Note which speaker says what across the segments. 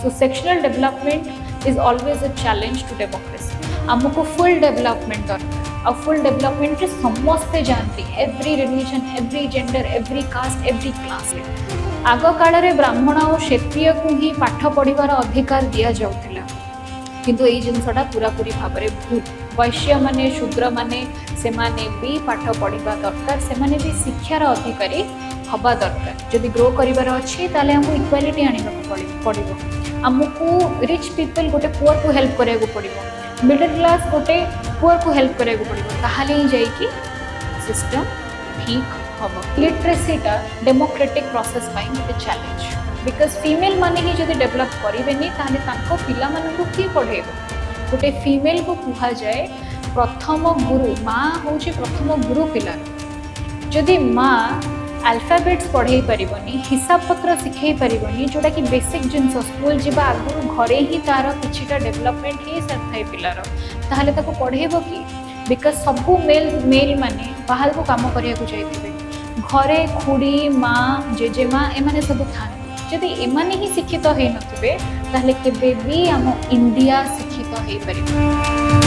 Speaker 1: So sexual development is always a challenge to democracy आमको full development दरकार आ full development रे समस्ते जानती every religion every gender every caste every class आग काल ब्राह्मण और क्षत्रिय को ही पाठ पढ़ार अधिकार दि जाऊला किंतु यही जिनसा पूरापूरी भाव में भूल वैश्य माने शूद्र माने से माने भी पाठ पढ़ा दरकार से माने भी शिक्षार अधिकारी हवा दरकार जदि ग्रो करार अच्छी ताले हमको इक्वालिटी आने पड़ो आमको रिच पीपल गोटे पुअर को हेल्प करा पड़ो मिडिल क्लास गोटे पुअर को हेल्प करा पड़ो ताहले ही जाइए सिस्टम ठीक हम लिटरेसीटा डेमोक्रेटिक प्रोसेस गोटे चैलेंज बिकज फीमेल माने ही जब डेभलप करेंगे पिला मानू किए पढ़े गोटे फीमेल को कह जाए प्रथम गुरु माँ हूँ प्रथम गुरु पिलार जदि माँ अल्फाबेट्स पढ़े पारनी हिसाब पत्र शिखे पारनी जोटा कि बेसिक जिनस स्कूल जावा आगु घरे ही तार किछिटा डेवलपमेंट हो सारी पिलार ताहले ताको पढ़ेब कि बिकज सबू मेल माने बाहर को काम करने जाइए घरे खुड़ी माँ जेजेमा एमाने सब था जदि एमाने ही शिक्षित हो नथिबे ताहले केबे भी आम इंडिया शिक्षित हो पारिबो।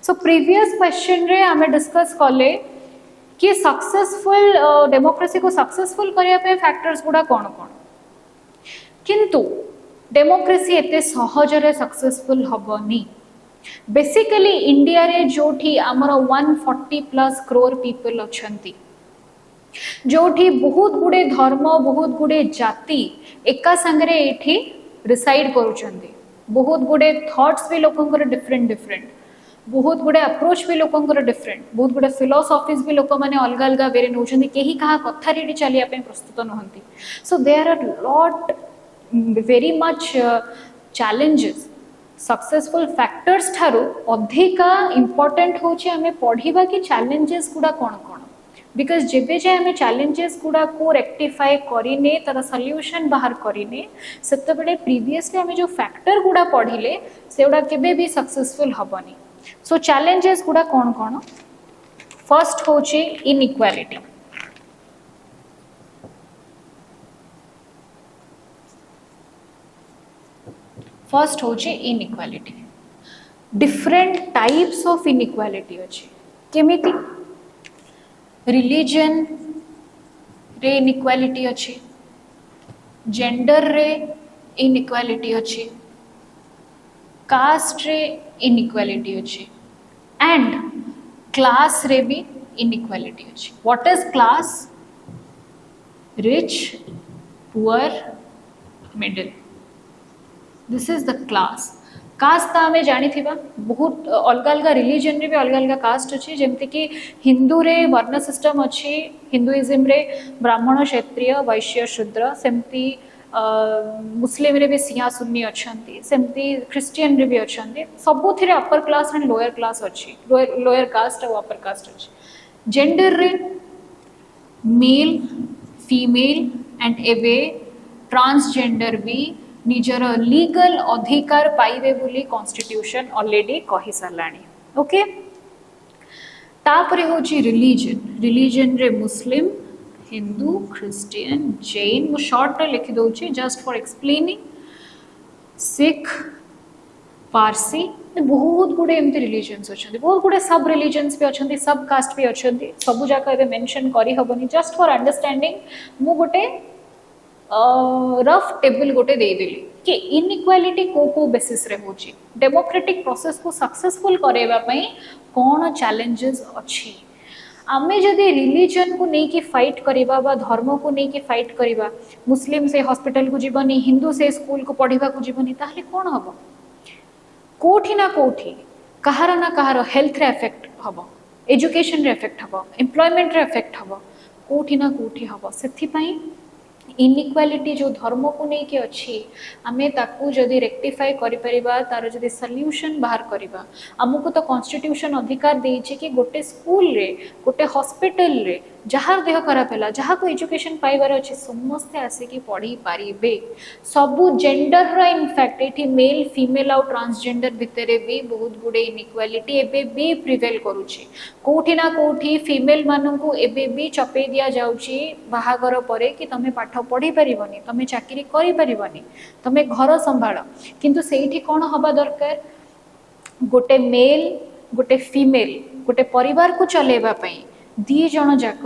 Speaker 1: सो प्रीवियस क्वेश्चन रे आमे डिस्कस कले कि सक्सेसफुल डेमोक्रेसी को सक्सेसफुल करने पे फैक्टर्स गुड़ा कौन कौन किंतु डेमोक्रेसी एते सहजरे सक्सेसफुल हबनी बेसिकली इंडिया रे जोठी आमर 140+ करोड़ पीपल अछंती जोठी बहुत गुड़े धर्म बहुत गुड़े जाति एका संगरे एठी रिसाइड करूछंती बहुत गुड़े थॉट्स भी लोकंकर डिफरेंट डिफरेंट बहुत गुड़े अप्रोच भी लोकंकर डिफरेंट बहुत गुड़े फिलोसॉफीज भी लोक मैंने अलग अलग वे नौकरी कहीं क्या कथा चलिया प्रस्तुत नुहति so there are lot very much challenges successful factors ठारू अधिका इंपोर्टेंट होची हमें पढ़िबा कि चैलेंजेस गुड़ा कौन कौन बिकज जेबे जे हमें चैलेंजेस गुड़ा को रेक्टिफाई करिने तार सॉल्यूशन बाहर करिने सेते बेले प्रीवियसली हमें जो फैक्टर गुड़ा पढ़िले सेउडा केबे भी सक्सेसफुल हबनी सो चैलेंजेस गुड़ा कौन कौन फर्स्ट होची इनइक्वालिटी फर्स्ट होची inequality different types of inequality अछि केमिति रिलीजन रे इनइक्वालिटी अछि जेंडर रे इनइक्वालिटी अछि कास्ट रे इनइक्वालिटी अछि एंड क्लास रे भी इनइक्वालिटी अछि what is class rich poor middle this is the class cast आम जानी बहुत अलग अलग रिलीजन रे भी अलग अलग कास्ट अच्छी जमती कि हिंदू रे वर्ण सिस्टम अच्छी हिंदुइज्म रे ब्राह्मण क्षत्रिय वैश्य शूद्र सेमती मुस्लिम रे भी सिया सुन्नी अच्छी सेमती क्रिश्चियन रे भी अच्छा सबुथ upper class and lower class अच्छी लोअर कास्ट और अपर कास्ट अच्छी जेंडर रे मेल फीमेल एंड एवे ट्रांसजेंडर भी निजर लीगल अधिकार पाइबे बोली कॉन्स्टिट्यूशन ऑलरेडी कहि सालानी ओके तापरे होची रिलीजन रिलीजन रे मुस्लिम हिंदू क्रिश्चियन जैन मु शॉर्ट रे लिखि दउची just for explaining Sikh Parsi बहुत गुड़े एमती रिलीजन्स अच्छा बहुत गुड़े सब रिलीजन्स भी अच्छा सब कास्ट भी अच्छा सबू जाक मेंशन करी हबनी जस्ट फॉर अंडरस्टैंडिंग मु गोटे रफ टेबल गोटे देदेली कि इनइक्वालिटी को बेसिस रे होची डेमोक्रेटिक प्रोसेस को सक्सेसफुल करेबा पई कौन चैलेंजेस अच्छी आमे जदि रिलीजन को नहीं कि फाइट करिबा बा धर्म को नहीं कि फाइट करिबा मुस्लिम से हॉस्पिटल को जीवनी हिंदू से स्कूल को पढ़िबा को जीवनी ताहले कौन हबो कोठी ना कोठी कहार ना कहार हेल्थ रे इफेक्ट हबो एजुकेशन रे इफेक्ट हबो एम्प्लॉयमेंट रे इफेक्ट हबो कोठी ना कोठी हबो सेथि पई इनइक्वालिटी जो धर्म को लेकिन अच्छी आमे ताकू जदि रेक्टिफाई करि परिबा तार जदि सॉल्यूशन बाहर करबा हमको तो कॉन्स्टिट्यूशन अधिकार देछि कि गोटे स्कूल रे गोटे हॉस्पिटल रे जहार देह खराब है जहाँ को एजुकेशन पाइबार अच्छे समस्ते आसिकी पढ़ी पारे सबू जेंडर इनफैक्ट ये मेल फीमेल आउ ट्रांसजेंडर भितर भी बहुत गुड़े इनइक्वालिटी एबे भी प्रिवेल करुछि कोठी ना कोठी फीमेल मानू एबे भी चपे दिया जाउछि बाहागर परे कि तमे पाठ पढ़ी पारिबनी तमे चाकरी करि पारिबनी तमे घर संभाळ किंतु सेठी कोन हबा दरकार गोटे मेल गोटे फीमेल गोटे परिवार को चलेबा पई दी जन जाक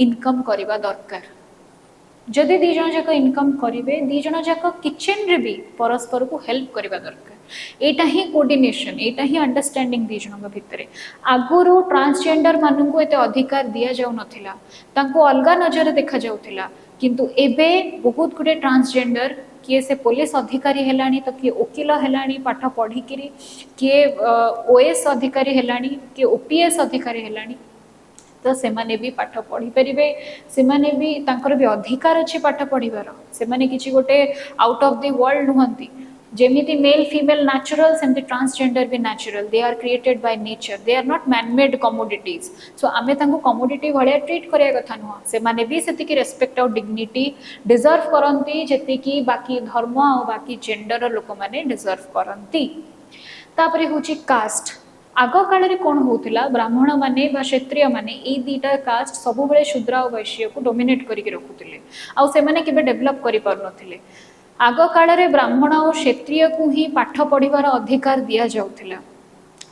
Speaker 1: इनकम करबा दरकार जदि दी जन जाक इनकम करिवे दी जन जाक किचन रे भी परस्पर को हेल्प करबा दरकार एटा ही कोऑर्डिनेशन एटा ही अंडरस्टैंडिंग दी जन भितर आगुरु ट्रांसजेंडर मानन को एते अधिकार दिया जाउ नथिला तांको अलगा नजर देखा जाउथिला किंतु एबे बहुत गुडे ट्रांसजेंडर किए से पुलिस अधिकारी हेलानी तो किए वकील हेलानी पाठ पढ़ी किरी किए ओएस अधिकारी हेलानी किए ओपीएस अधिकारी हेलानी तो से माने भी पाठ पढ़ी परिबे से माने भी तांकर भी अधिकार अछि पाठ पढ़ीबार से माने किछि गोटे आउट ऑफ द वर्ल्ड नुहंती जेमिति मेल फीमेल नेचुरल सेमति ट्रांसजेंडर भी natural they are created by nature they are not man made commodities so आमे तांको कमोडिटी भलिया ट्रीट करिया कथा नुह से माने भी सेति की रेस्पेक्ट और डिग्निटी डिजर्व करंती जेति की बाकी धर्म और बाकी जेंडर लोक माने डिजर्व करंती तापरे होची कास्ट आग काल कौन होता ब्राह्मण माने बा क्षत्रिय माने ये दुईटा कास्ट सब बेले शूद्र और वैश्य को डोमिनेट करके रखुले आउ से माने केबे डेवलप करि पार नथिले आग काल ब्राह्मण और क्षत्रिय को ही पाठ पढ़िबार अधिकार दिया जाउथिला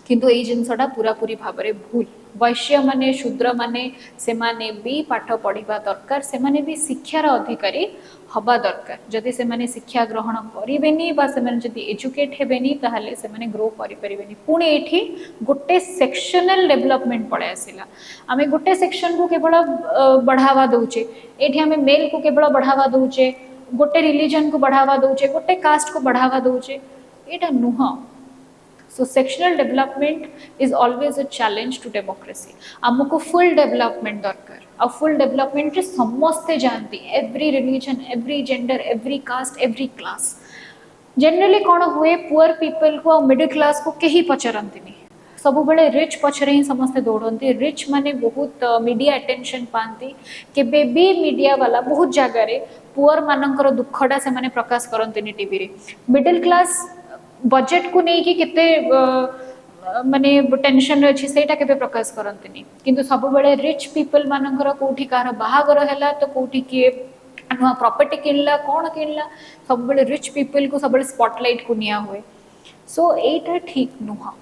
Speaker 1: किंतु एई जिनसटा पूरा पूरी भाव में भूल वैश्य माने शूद्र माने से माने भी पाठ पढ़िबा दरकार से माने भी शिक्षार अधिकारी हवा दरकार जदि से माने शिक्षा ग्रहण करेनि बा से माने जदि एजुकेट हेबेनि ताहले से माने ग्रो करि परिबेनि पुणी एठी गोटे सेक्शनल डेवलपमेंट पळे आसिला आमे गोटे सेक्शन को केवल बढ़ावा दउचे एठी आमे मेल को केवल बढ़ावा दउचे गोटे रिलीजन को बढ़ावा दउचे गोटे कास्ट को बढ़ावा दउचे एटा नुह So sectional development is always a challenge to democracy. आमको full development दरकार और full development रे समस्ते जानती every religion, every gender, every caste, every class. Generally कौन हुए poor people को और middle class को कहीं पचरंती नहीं सब बड़े रिच पछरे ही समस्ते दौड़ती रिच माने बहुत मीडिया अटेंशन पाती केबे भी मीडिया वाला बहुत जगह रे पुअर मानकर दुखटा से माने प्रकाश करंती टीवी रे मिडिल क्लास बजेट को नहीं कि कितने माने टेंशन अच्छी सेटा केबे प्रकाश करंती किंतु सब बड़े रिच पीपल मानकर कोठी कार बाहागर हैला तो कोठी किए नुआ प्रॉपर्टी किनला कौन किनला सब बड़े रिच पीपल को सब बड़े स्पॉटलाइट को निया हुए सो एटा ठीक नुहा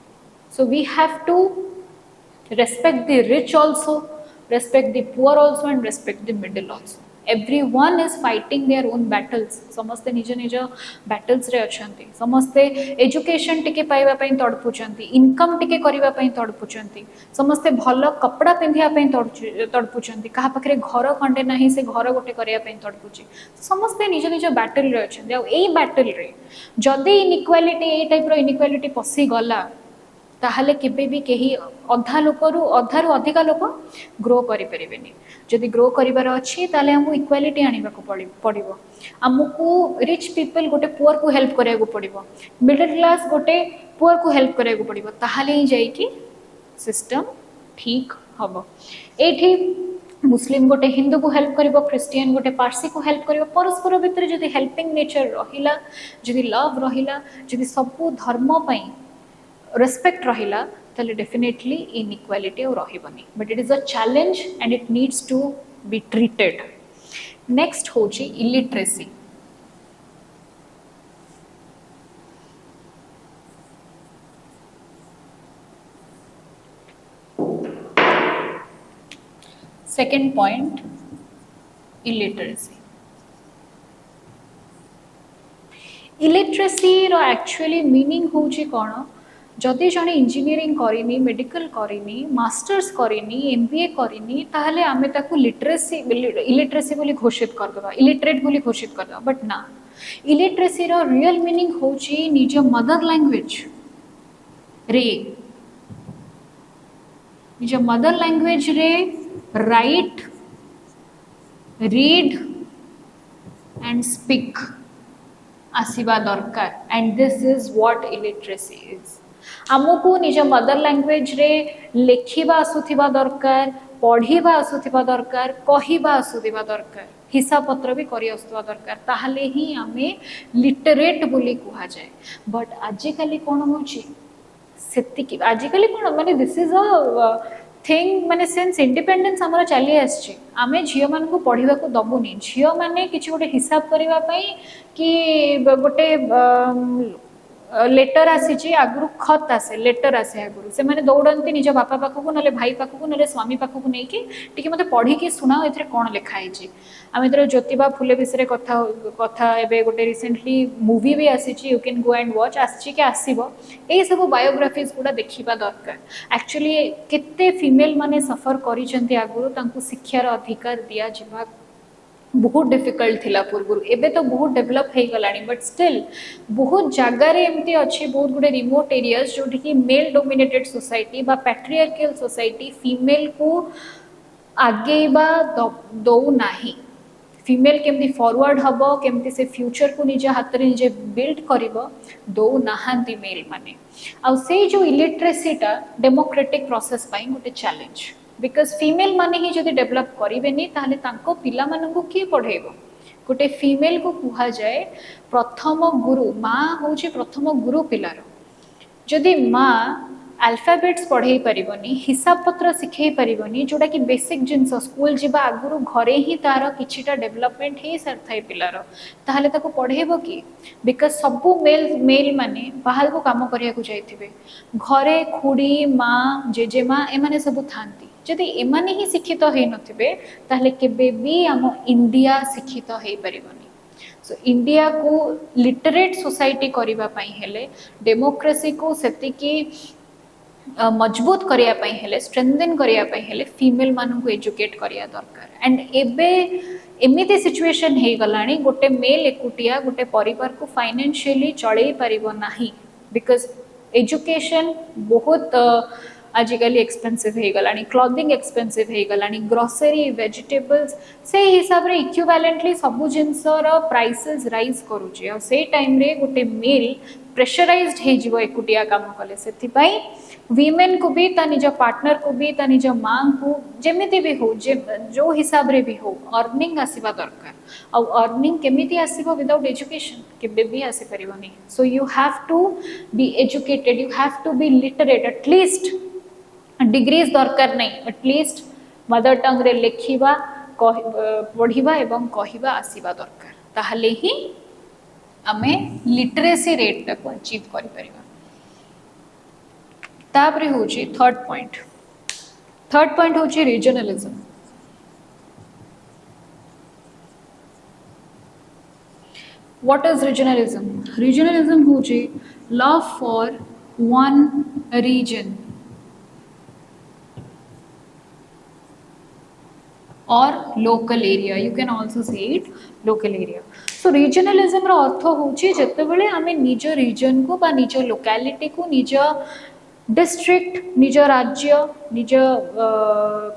Speaker 1: so we have to respect the rich also, respect the poor also, and respect the middle also. Everyone is fighting their own battles. समस्ते निज निज battles रे अछंती. समस्ते education टिके पाइबा पई तड़पुचंती, income टिके करिबा पई तड़पुचंती. समस्ते भल कपड़ा पिंधिया पई तड़पुचंती. कहा पाखरे घर खंडे नाही से घर गोटे करिया पई तड़पुची. समस्ते निज निज battle रे अछंती. आ एई battle रे जदी inequality एई टाइप रो inequality पसी गला ताहले केबे भी कहीं अधा लोकरू अधारू अधिका लोक ग्रो करि परिबेनी. जदि ग्रो करिबार अछि ताले हमु इक्वालिटी आनिबा को पड़िबो. हमकु रिच पीपल गोटे पुअर को हेल्प करिया को पड़िबो, मिडिल क्लास गोटे पुअर को हेल्प करिया को पड़िबो. ताहले ही जाई कि सिस्टम ठीक हबो. एठी मुस्लिम गोटे हिंदू को हेल्प करिबो, क्रिश्चियन गोटे पारसी को हेल्प करिबो. परस्पर भितर जदि हेल्पिंग नेचर रहिला, जदि लव रहिला, जदि सबु धर्म पई respect rahila tale definitely inequality or rahibani, but it is a challenge and it needs to be treated. Next hoji illiteracy. Second point, illiteracy. Illiteracy row actually meaning होची कोन जदि जने इंजीनियरिंग करिनी, मेडिकल करिनी, मास्टर्स करिनी, एमबीए करिनी ताहले आमे ताकू literacy illiteracy बोली घोषित कर दबा, इलिटरेट बोली घोषित कर दबा. बट ना, इलिटरेसी रो रियल मीनिंग होची निज मदर लैंग्वेज रे, निज मदर लैंग्वेज रे राइट, रीड, एंड स्पीक आसीबा दरकार and this is what illiteracy is आमको निज मदर लैंग्वेज रे लेखिबा आसुथिबा दरकार पढ़िबा आसुथिबा दरकार कहिबा आसुथिबा दरकार हिसाब पत्र भी करि आसुथिबा दरकार ताहले ही आमे लिटरेट बोली कुहा जाए बट आजिकली कोन होची सेतिकी आजिकली कोन माने दिस इज अ थिंग माने सिंस इंडिपेंडेंस हमर चली आछी आमे झियो मान को पढ़िबा को दबुनी झियो माने किछि गोटे हिसाब करबा पई कि गोटे लेटर आसी आगु खत आसे लेटर आसे आगु से माने दौड़ती निज बापा पाखक ना भाई पाखक ना स्वामी पाखक नहीं कि मत पढ़ी कि शुणाओ ए कौन लिखाई आम इधर ज्योतिबा फुले विषय कथा कथा एबे गोटे रिसेंटली मूवी भी आसी you can go and watch आसी कि आसो यही सब बायोग्राफीज गुड़ा देखा दरकार एक्चुअली केते फीमेल माने सफर करिसेंती आगु तांको शिक्षार अधिकार दिया जिबा बहुत डिफिकल्ट थिला पूर्व एबे तो बहुत डेवलप हो गलानी बट स्टिल बहुत जगार एमती अच्छी बहुत गुड़े रिमोट एरियाज जो कि मेल डोमिनेटेड सोसाइटी बा पैट्रियार्कल सोसाइटी फीमेल को आगेबा दौ नाही फीमेल केमती फॉरवर्ड हबो केमती से फ्यूचर को निज हाथ रे निजे बिल्ड करिवो दौ नाहांती मेल माने आ से जो इलिटरेसीटा डेमोक्रेटिक प्रोसेस पाई गोटे चैलेंज बिकज फीमेल माने ही जदि डेवलप करेनि ताहले तांको पिला मानंकु किए पढ़ेबो गोटे फीमेल को कुहा जाए प्रथम गुरु माँ हूँ प्रथम गुरु पिलार जदि माँ अल्फाबेट्स पढ़े पारिबनी हिसाब पत्र शिखई पारिबनी जोटा कि बेसिक जिनस स्कूल जीवा आगुरु घरे ही तार किछिटा डेवलपमेंट हे सारथाय पिलार ताहले ताको पढ़ेबो कि बिकज सबु मेल माने बाहर को काम करिया को जाइथिबे घरे खुड़ी माँ जेजेमा एमाने सब थांती जदि एमाने ही शिक्षित हो नथिबे ताहले केबे भी आम इंडिया शिक्षित हो पारिबनी सो इंडिया को लिटरेट सोसाइटी करबा पई हेले डेमोक्रेसी को सेतिकी मजबूत करिया पई हेले स्ट्रेंथन करिया पई हेले फीमेल मानन को एजुकेट करिया दरकार एंड एबे एमिति सिचुएशन हे गलानी गोटे मेल एकुटिया गोटे परिवार को फाइनेंशियली चलई परिबो नाही बिकॉज एजुकेशन बहुत आजिकल एक्सपेंसिव हो गलानी क्लॉथिंग एक्सपेंसिव हो गलानी ग्रोसरी वेजिटेबल्स से हिसाब रे इक्विवेलेंटली सबु जिनसर प्राइसेस राइज करूची आ से टाइम रे गोटे मेल प्रेशराइज्ड हे जीवो एकुटिया काम कले सेति पई वीमेन को भी ता निज पार्टनर को भी ता निज मां को जेमिति भी हो जो हिसाब रे भी हो अर्निंग आसीबा दरकार आ अर्निंग केमिति आसीबो विदाउट एजुकेशन केबे भी आसी परिबोनी so you have to be educated you have to be literate at least degrees दरकार नहीं एटलीस्ट मदर टंग रे लेखिबा पढ़िबा एवं कहिबा आसीबा दरकार ताहले ही आमे लिटरेसी रेट तक अचीव करि परिबा तापरे होची थर्ड पॉइंट होची रीजनलिज्म व्हाट इज रीजनलिज्म होची love for one region or local area you can also say it local area so regionalism रो अर्थ होची जते बेले आमे निज रीजन को बा निज लोकालिटी को निज डिस्ट्रिक्ट निज राज्य निज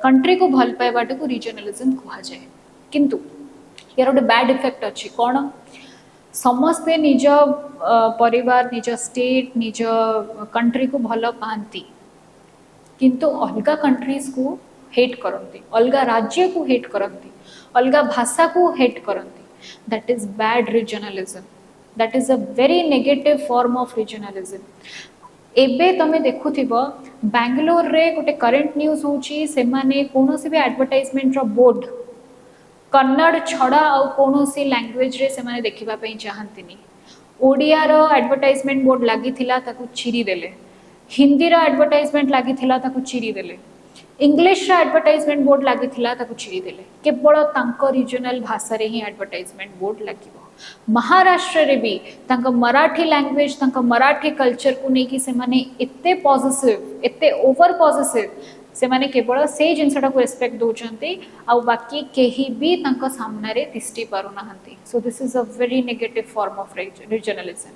Speaker 1: कंट्री को भल पाइबाट को रीजनलिज्म कहा जाए किंतु यार गोटे बैड इफेक्ट अच्छी कौन समस्ते निज परिवार निज स्टेट निज कंट्री को भल पाती किंतु अलगा कंट्रीज को हेट करती अलगा राज्य को हेट करती अलगा भाषा को हेट करती that is bad regionalism that is a very negative form of regionalism एबे तमे देखुथिबो बेंगलोर रे गोटे करंट न्यूज होची से माने कोनोसी भी एडवर्टाइजमेंट रो बोर्ड कन्नड़ छड़ा आ कोनोसी लैंग्वेज रे से माने देखिबा पई चाहंतिनी ओडिया रो एडवर्टाइजमेंट बोर्ड लागि थिला ताकू चिरी देले हिंदी रो एडवर्टाइजमेंट लागि थिला ताकू चिरी देले इंग्लिश एडवर्टाइजमेंट बोर्ड लगी चिड़ी देले केवल तांको रीजनल भाषा रे ही एडवर्टाइजमेंट बोर्ड लगिबो महाराष्ट्र रे भी तांको मराठी लैंग्वेज तांको मराठी कल्चर को नेकी से माने एते पॉजिटिव एते ओवर पॉजिटिव से माने केवल से जिनसटा को रेस्पेक्ट दोचंती आ बाकी केही भी तांको सामने रे तिष्टि पारु नाहंती so this is a very negative form of regionalism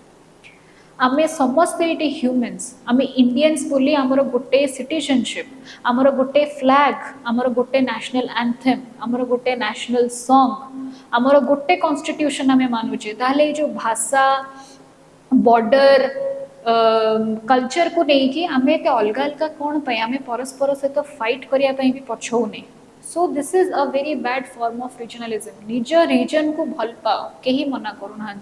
Speaker 1: आमे समस्ते ये ह्यूमन्स आमे इंडियंस बोली आमर गोटे सिटीजनशिप आमर गोटे फ्लैग आमर गोटे नेशनल एंथम आमर गोटे नेशनल सॉन्ग आमर गोटे कॉन्स्टिट्यूशन आमे मानुचे ताहले जो भाषा बॉर्डर कल्चर को लेकिन आमे ते अलग अलग कौन पे आमे परस्पर सहित फाइट करिया पे भी पछौने so this is a very bad form of regionalism निज रीजन को भल पाओ कहीं मना करूना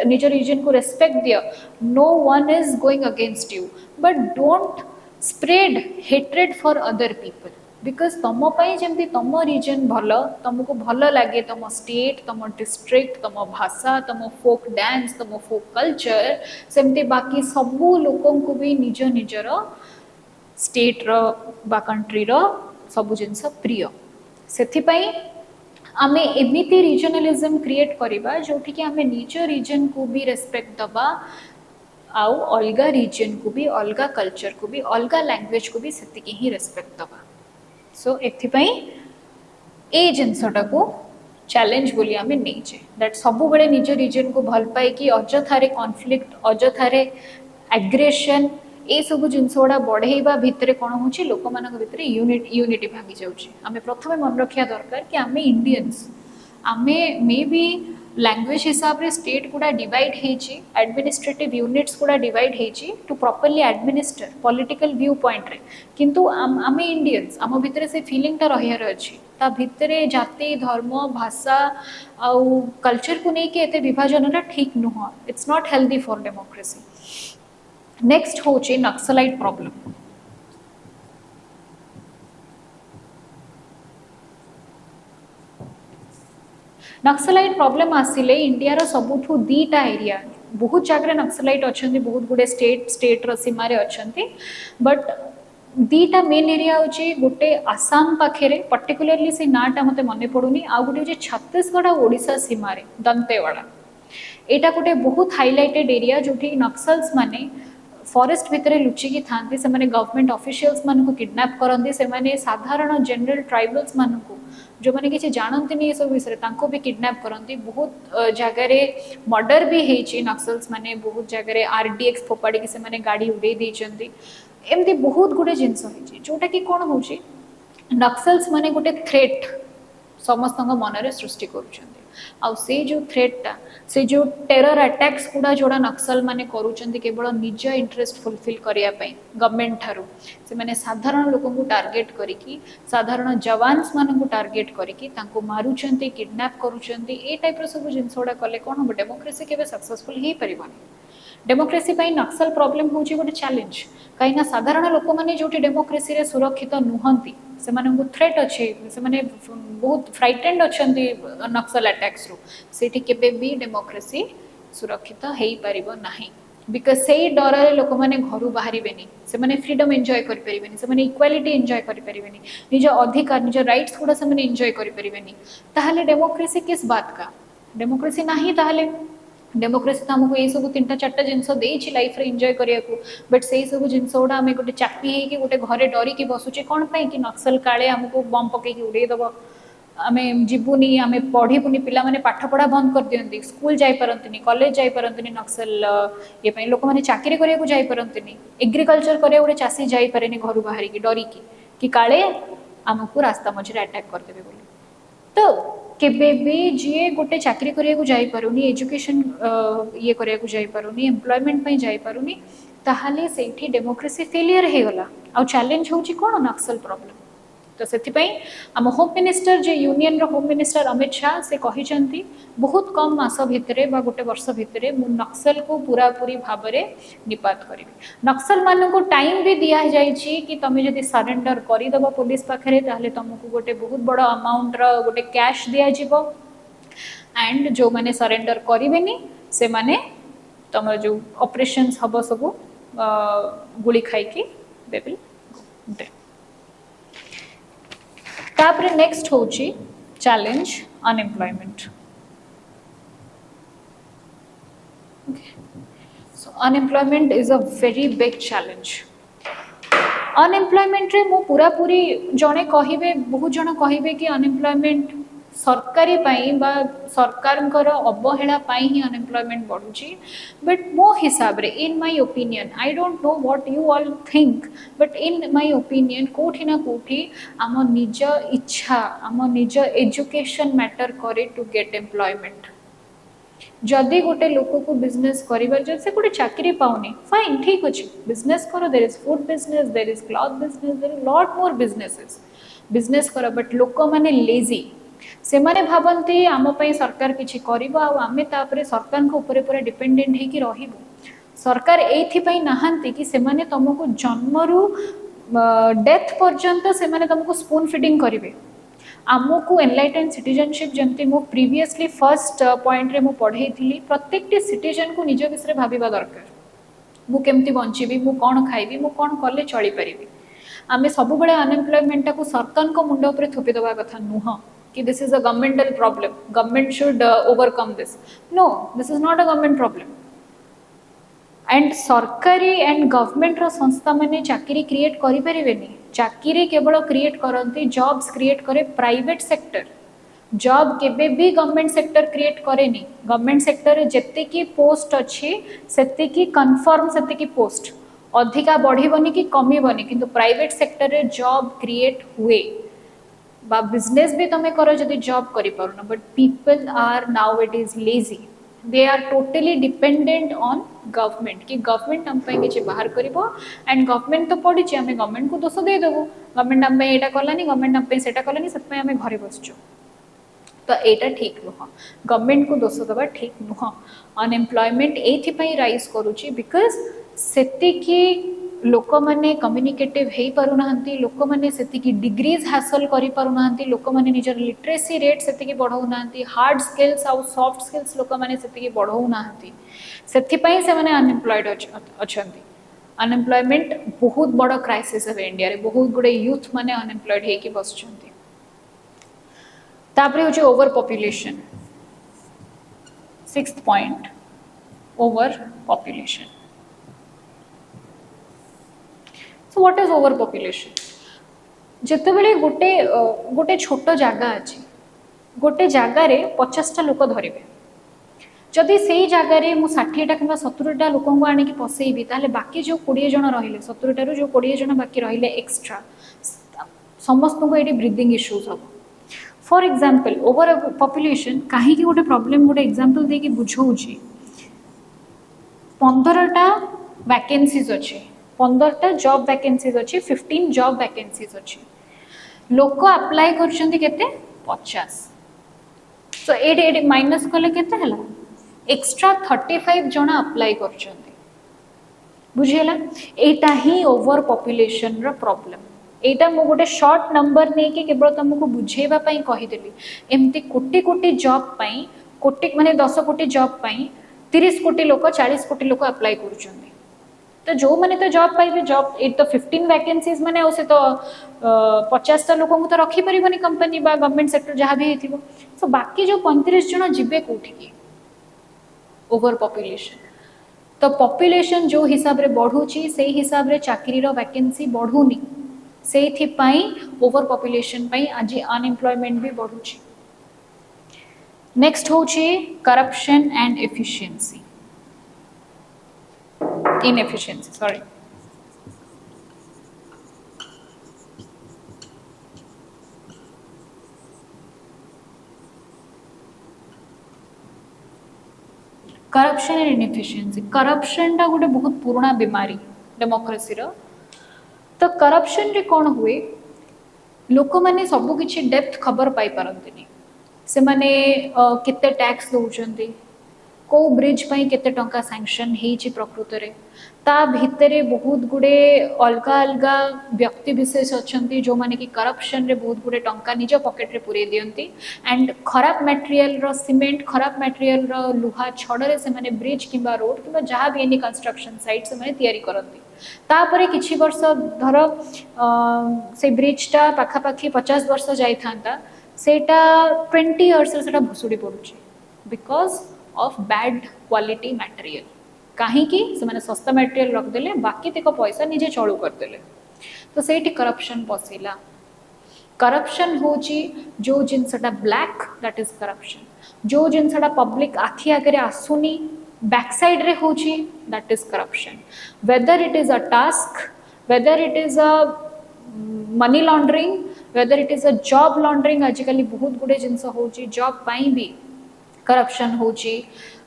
Speaker 1: निज रीजन को रेस्पेक्ट दियो no one is going against you but don't spread hatred for other people because तुम जमी तुम रीजन भल तुमको भल लगे तुम स्टेट तुम डिस्ट्रिक्ट तुम भाषा तुम फोक डांस तुम फोक कल्चर सेमती बाकी सबू लोक भी निज निजर स्टेट रो बा कंट्री रो सबु जिनस प्रिय से आमे एमिति रीजनलिज्म क्रिएट करिबा जोठी कि आमे निज रीजन को भी रेस्पेक्ट दबा आउ अलगा रीजन को भी अलगा कल्चर को भी अलगा लैंग्वेज को भी सेतिकी ही रेस्पेक्ट दबा सो एथिपई ए जिनसटा को चैलेंज बोली आमे नैचे दैट सबु बड़े निज रीजन को भल पाए कि अजथारे कॉन्फ्लिक्ट अजथारे एग्रेशन ए सब जिनस गुड़ा बढ़ेवा भितर कौन हो लोक मान भितर यूनिटी भांगी जाऊँगी आम प्रथम मन रखा दरकार कि आम इंडियंस आमे मे बी लैंग्वेज हिसाब रे स्टेट गुड़ा डिवाइड होती एडमिनिस्ट्रेटिव यूनिट्स गुड़ा डिवाइड होती to properly administer political view point रे किंतु आम इंडियंस आम भितर से फीलिंगटा रहियार अच्छी ता भितर जाति धर्म भाषा आउ कल्चर को लेकिन एते विभाजन ठीक नुह it's not healthy for democracy next होचे नक्सलाइट प्रॉब्लम नक्सलाइट प्रॉब्लम आसिले इंडिया रो सबुठु दीटा एरिया बहुत जगह नक्सलाइट अच्छे बहुत गुड़े स्टेट रो सीमा रे अच्छे बट दीटा मेन एरिया होची गोटे आसाम पाखे पर्टिकुलरली से नाटा मते मन पड़ुनी आ गोटे होची छत्तीसगढ़ ओडिशा सीमा रे दंतेवाड़ा एटा गोटे बहुत हाइलाइटेड एरिया जोठी नक्सल्स माने फॉरेस्ट भितर लुचिकी था गवर्नमेंट ऑफिशियल्स मान को किडनैप करते से साधारण जनरल ट्राइबल्स मान को जो मैंने किसी जानते ये सब विषय भी किडनैप करती बहुत जगार मर्डर भी होती नक्सल्स माने बहुत जगार आरडीएक्स फोपाड़ी से गाड़ी उड़े देती एमती बहुत गुड़े जिनस जोटा कि कौन हो नक्सल्स माने गोटे थ्रेट समस्त मन में सृष्टि करुँच आउ से जो थ्रेटा से जो टेरर अटैक्स गुड़ा जोड़ा नक्सल माने करूचंती केवल निज इंटरेस्ट फुलफिल करिया पई गवर्नमेंट थारू से माने साधारण लोक को टार्गेट करिकी साधारण जवान्स मान को टार्गेट करिकी तांको मारुचंती किडनैप करूचंती ए टाइप रो सब जिनसोडा कले कोन हो डेमोक्रेसी केबे सक्सेसफुल हे परिबनी डेमोक्रेसी पाई नक्सल प्रॉब्लम होची गोटे चैलेंज कहीं साधारण लोक मैंने जो डेमोक्रेसी रे सुरक्षित नुहंती से माने थ्रेट अच्छे से माने बहुत फ्राइटेंड अच्छा नक्सल अटैक्स रू से केबे भी डेमोक्रेसी सुरक्षित हो पारिबो नाही बिकज से डर लोक मैंने घर बाहर से माने फ्रीडम एंजॉय करि परिबेनी से माने इक्वालिटी एंजॉय करि परिबेनी निज अधिकार निज राइट्स गुड़ा से माने एंजॉय करि परिबेनी ताहले डेमोक्रेसी किस बात का डेमोक्रेसी नाही ताहले डेमोक्रेसी तो आमको ये सब 3-4 जिनस देछि लाइफ रे एंजॉय करिया को बट से सब जिनस गुड़ा आम गोटे चापी है कि गोटे घरे डरिकी बसुचे कौन पाई कि नक्सल काले आमको बम पकईकि उड़े दब आम जीवुनी आम पढ़ीबुनी पिला माने पाठ पढ़ा बंद कर दियंती स्कूल जाई परंतनी कॉलेज जाई परंतनी नक्सल ये पई लोक माने चाकरी करिया को जाई परंतनी एग्रीकल्चर करिया गोटे चासी जाई पारेनी घर बाहर की डरिकी कि काले आमको रास्ता मझे अटैक कर देबे बोली तो केबे भी जी गोटे चाकरी करिया को जाई पारुनी एजुकेशन ये करिया को जाई पारुनी एम्प्लॉयमेंट पई जाई पारुनी ताहाले सेठी डेमोक्रेसी फेलियर हे गला आ चैलेंज होची कोन नक्सल प्रॉब्लम तो से आम होम मिनिस्टर जे यूनियन रो होम मिनिस्टर अमित शाह से कही बहुत कम मास भितर गोटे वर्ष भितर मु नक्सल को पूरा पूरी भाव में निपात करी नक्सल मान को टाइम भी दिया जाइए कि तुम जब सरेंडर करदेव पुलिस पाखे ताहले तुमको गोटे बहुत बड़ अमाउंट रो गोटे कैश दिज्व एंड जो मैंने सरेंडर करेनि से माने तुम जो ऑपरेशंस हम सब गुली खाई दे विल डे तापरे नेक्स्ट होची challenge unemployment so unemployment is a very big challenge unemployment रे मु पूरा पूरी जने कहिबे बहुत जन कहिबे कि अनएम्प्लॉयमेंट सरकारी पाई बा सरकारଙ୍କର अवहेला पाई ही अनएम्प्लॉयमेंट बढ़ुची बट मो हिसाब रे in my opinion I don't know what you all think but in my opinion कोठी ना कोठी आम निज इच्छा आम निज एजुकेशन मैटर करे टू गेट एम्प्लॉयमेंट जदि गोटे लोक को बिजनेस करिबार जे से गोटे चाकरी पाउनी फाइन ठीक अच्छे बिजनेस करो there is food business there is cloth business there is lot more businesses business करो बट लोक माने लेजी से माने भाबंती आम पई सरकार किछि करिबो आ आमे तापरे सरकार को ऊपर पूरा डिपेंडेंट हे कि रहिबो सरकार एथि पई नाहंती कि से माने तुमको जन्मरू डेथ पर्यंत से माने तुमको स्पून फीडिंग करिवे आमको एनलाइटेन सिटीजनशिप जमती मो प्रीवियसली फर्स्ट पॉइंट रे मो पढ़े थी प्रत्येक सिटीजन को निज विषय भाविबा दरकार मु केमती बंचीबी मु कौन खाइबी मु कौन कले चली परिबी आमे सब बळे अनएम्प्लॉयमेंट को सरकार को मुंड ऊपर थोपी दबा कथा नुह कि this is a governmental problem government should overcome this no this is not a government problem and सरकारी एंड गवर्नमेंट रो संस्था माने चाकरी क्रिएट करि परिबेनी चाकरी केवल क्रिएट करती जॉब्स क्रिएट करे प्राइवेट सेक्टर जॉब केबे भी गवर्नमेंट सेक्टर क्रिएट करेनी गवर्नमेंट सेक्टर जेते की पोस्ट अच्छी सेते की कंफर्म सेते की पोस्ट अधिका बढ़ीबनी कि कमीबनी किंतु प्राइवेट सेक्टर रे जॉब क्रिएट हुए बा बिजनेस भी तमे करो जदि जॉब करि पारुना but people are now it is lazy they are totally dependent on government कि गवर्नमेंट हम किसी बाहर करिबो एंड गवर्नमेंट तो पड़ी आम गवर्नमेंट को दोष दे देबो गवर्नमेंट हम एटा कलानी गवर्नमेंट हम सेटा कलानी सत आम घरे बसचु तो एटा ठीक नुह गवर्नमेंट को दोष देबा ठीक नुह अनएम्प्लॉयमेंट एथि राइज करूची बिकॉज सेति की लोक माने कम्युनिकेटिव हे पारुनांती लोक माने सेति की डिग्रीज हासिल करि पारुनांती लोक माने निजर लिटरेसी रेट सेति की बढ़ाउनांती हार्ड स्किल्स आउ सॉफ्ट स्किल्स लोक माने सेति की बढ़ाउनांती सेति पई से माने अनएम्प्लॉयड अछंती अनएम्प्लॉयमेंट बहुत बड़ क्राइसिस है इंडिया रे बहुत गुडे यूथ माने अनएम्प्लॉयड हे की बसचंती तापरे होचे over population 6th point over population so what is over population जिते बेले गोटे गोटे छोट जगह अच्छी गोटे जगार 50टा लोक धरवे जदि से जगार मुझे 60टा कि 70टा लोक आनिक पसैबी ताले बाकी जो 20 जन रहिले 70टारू जो 20 जन बाकी रहिले एक्स्ट्रा समस्त को ये ब्रीदिंग इश्यूज हम फॉर एग्जांपल ओवर पॉपुलेशन कहीं गोटे प्रॉब्लम गोटे एग्जांपल दे कि बुझाऊँ 15टा वैकेंसीज अच्छे 15टा जॉब वैकेंसीज अच्छी 15 जॉब वैकेंसीज अच्छी लोक अप्लाई करते 50 तो ये माइनस कले केते हला एक्स्ट्रा 35 जन अप्लाई करछंती बुझेला एटा ही ओवर पॉपुलेशन रो प्रॉब्लम एटा मो गोटे शॉर्ट नंबर नहीं कि केवल तुमको बुझेबा पई कहि देली एमती कोटी कोटी जॉब पई कोटी माने 10 कोटी जॉब पई 30 कोटी लोक 40 कोटी लोक अप्लाई करछंती तो जो मैंने तो जॉब पाइबे जॉब एट तो 15 वैकेंसीज माने उसे तो 50टा लोक तो रखी परिबनी कंपनी बा गवर्नमेंट सेक्टर जहाँ भी हेथिबो सो बाकी जो 35 जन जिबे कोठी की ओवर पॉपुलेशन तो पॉपुलेशन जो हिसाब रे बढ़ुची से हिसाब रे चाकरी रो वैकेंसी बढ़ुनी से पाई ओवर पॉपुलेशन पाई आज अनएम्प्लॉयमेंट भी बढ़ुची नेक्स्ट होची corruption and efficiency inefficiency sorry corruption and inefficiency corruption टा गोटे बहुत पुराना बीमारी डेमोक्रेसी रो तो करप्शन रे कौन हुए लोक माने सब किछि डेप्थ खबर पाई पारंतिनी से माने केते टैक्स दउचंती को ब्रिज पई केते टंका सैंक्शन हेछि प्रकृत रे ता भितरे बहुत गुडे अलगा अलगा व्यक्ति विशेष अच्छंती जो माने कि करप्शन रे बहुत गुडे टंका निज पॉकेट रे पुरे दियंती एंड खराब मटेरियल रो सीमेंट खराब मटेरियल रो लुहा छड़ रे से माने ब्रिज किबा रोड किबा जहां भी एनी कंस्ट्रक्शन साइट से माने तयारी करंती तापरे किछि वर्ष धर से ब्रिज टा पाखा पाखी 50 वर्ष जाई थांता सेटा 20 इयर्स रे सेटा भुसुडी पडुची because of bad quality material कहीं से सस्ता मटेरियल रखदेले बाकी तक पैसा निजे चलू करदेले तो से करप्शन पशिला करप्शन होची जो जिनसटा ब्लैक दैट इज करप्शन जो जिनसटा पब्लिक आखि आगे आसुनी बैक साइड रे होची that is corruption whether it is a task whether it is a money laundering whether it is a job laundering आजिकल बहुत गुड़े जिनस होची जॉब पाई भी करप्शन होची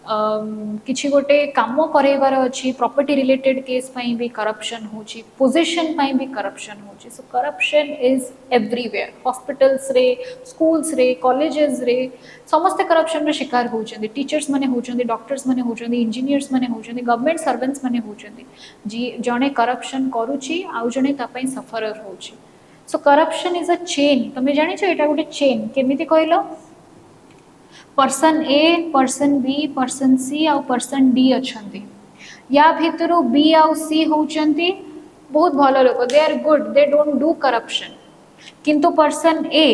Speaker 1: किछि गोटे काम करैबार अछि प्रॉपर्टी रिलेटेड केस पाई भी करप्शन होची पोजीशन पाई भी करप्शन होची so corruption is everywhere hospitals रे स्कूल्स रे कॉलेजेस रे समस्त करप्शन रे शिकार होचंदी टीचर्स माने होचंदी डॉक्टर्स माने होचंदी इंजीनियर्स माने होचंदी गवर्नमेंट सर्वेंट्स माने होचंदी जी जणे करप्शन करूची आउ जणे ता पई सफरर होची so corruption is a chain तमे जानि छ एटा गोटे चेन केमिति कहलो person A person B person C आउ पर्सन डी अच्छंती या भितरु बी आउ सी होचंती बहुत भलो लोक they are good they don't do corruption किंतु पर्सन ए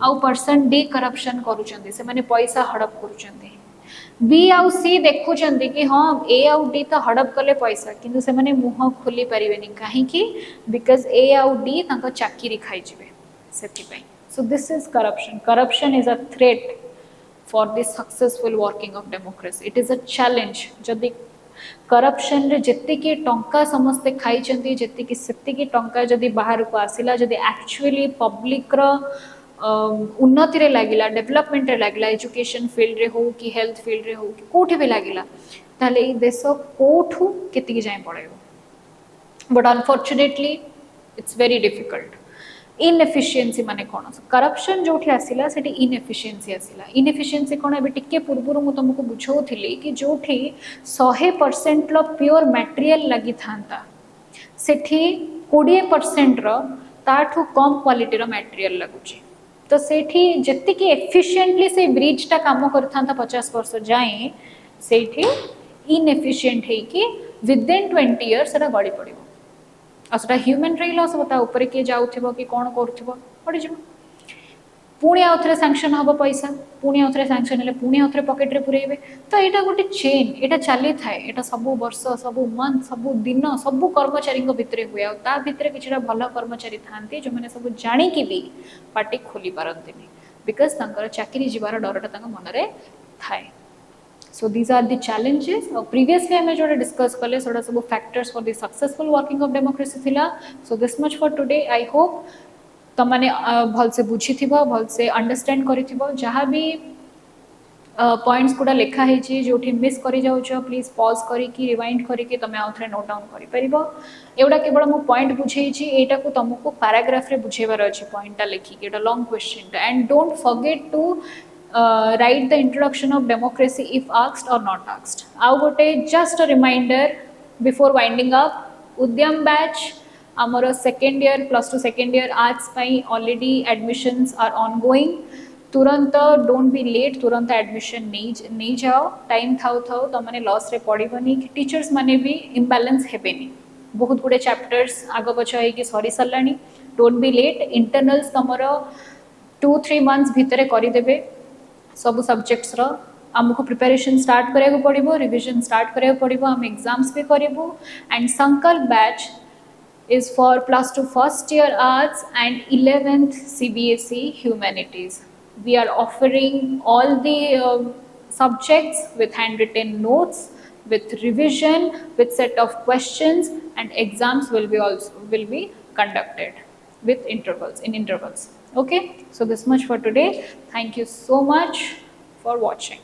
Speaker 1: आउ पर्सन डी करप्शन करूचंती से माने पैसा हड़प करूचंती बी आउ सी देखुचंती कि हाँ ए आउ डी तो हड़प कले पैसा किंतु से माने मुह खोली परिबेनी काहे कि बिकॉज ए आउ डी तांको चाकरी खाइ जिवे सेति पई सो this is corruption is a threat for the successful working of democracy it is a challenge जदि करप्शन रे जत्ते की टंका समस्ते खाई चंदी जत्ते की सेत्ते की टंका जदि बाहर को आसिला जदि एक्चुअली पब्लिक रो उन्नति रे लागिला डेवलपमेंट रे लागिला एजुकेशन फील्ड रे हो कि हेल्थ फील्ड रे हो कि कोठी भी लागिला ताले ई देश कोठू केति जाय पड़ेबो but unfortunately it's very difficult inefficiency माने कोन करप्शन जोठी आसिला सेठी इनएफिशिएंसी आसिला इनएफिशिएंसी कोन एबे टिके पूर्वरु मु तुमको बुझौथिली कि जोठी 100% लो प्योर मटेरियल लागि थांता सेठी 20% रो ताठू कम क्वालिटी रो मटेरियल लागुची तो सेठी जत्ते कि एफिशिएंटली से ब्रिज टा काम करथांता 50 वर्ष जाए सेठी इनएफिशिएंट है कि विद इन 20 इयर्स सेटा गड़ी पड़िबो असटा ह्यूमन रे लॉस बता ऊपर के जाउथिबो कि कोन करथिबो पड़ी जिवो पुणी आउथरे सैंक्शन हबो पैसा पुणी आउथरे सैंक्शन हेले पुणी आउथरे पॉकेट रे पुरेबे तो एटा गोटे चेन एटा चली थाए एटा सब वर्ष सब मंथ सब दिन सब कर्मचारी को भितरे हुए ता भितरे किछटा भलो कर्मचारी थांती जो माने सब जानी कि भी पार्टी खोली पारंतिनी बिकॉज़ तांकर चाकरी जीवार डरटा तांग मन रे थाए So these are the challenges. Previously I जो discuss कले सोडा सब factors for the successful working of democracy थिला. So this much for today. I hope तमने भल से बुझी थिबो भल से अंडरस्टैंड करि थिबो जहाँ भी पॉइंट्स गुड़ा लिखा है जी जोठी मिस करि जाउछ प्लीज पॉज करी कि रिवाइंड करी कि तमे आउथरे नोट डाउन करि परिबो एवडा केवल मु पॉइंट बुझेई छी एटा को तुमको पैराग्राफ रे बुझेबार अछि पॉइंट ता लिखि कि एटा long question and don't forget to write the introduction of democracy if asked or not asked. Now just a reminder before winding up, Udyam batch, our second year plus to second year arts pai already admissions are ongoing. तुरंत don't be late, तुरंत admission नहीं जाओ, time थाउ तो मैंने loss रे पड़ीबनी कि teachers माने भी imbalance हेबेनी बहुत गुड़े chapters आग पछ है कि सरी सरलानी don't be late internals तमरो 2-3 months भितरे करी देबे सब सब्जेक्ट्स रो हमको प्रिपरेशन स्टार्ट करेको पड़िबो रिवीजन स्टार्ट करेको पड़िबो हम एग्जाम्स भी करिबो एंड संकल्प batch is for plus to first year arts and 11th CBSE humanities. We are offering all the subjects with handwritten notes, with revision, with set of questions, and exams will be conducted with intervals. Okay, so this much for today. Thank you so much for watching.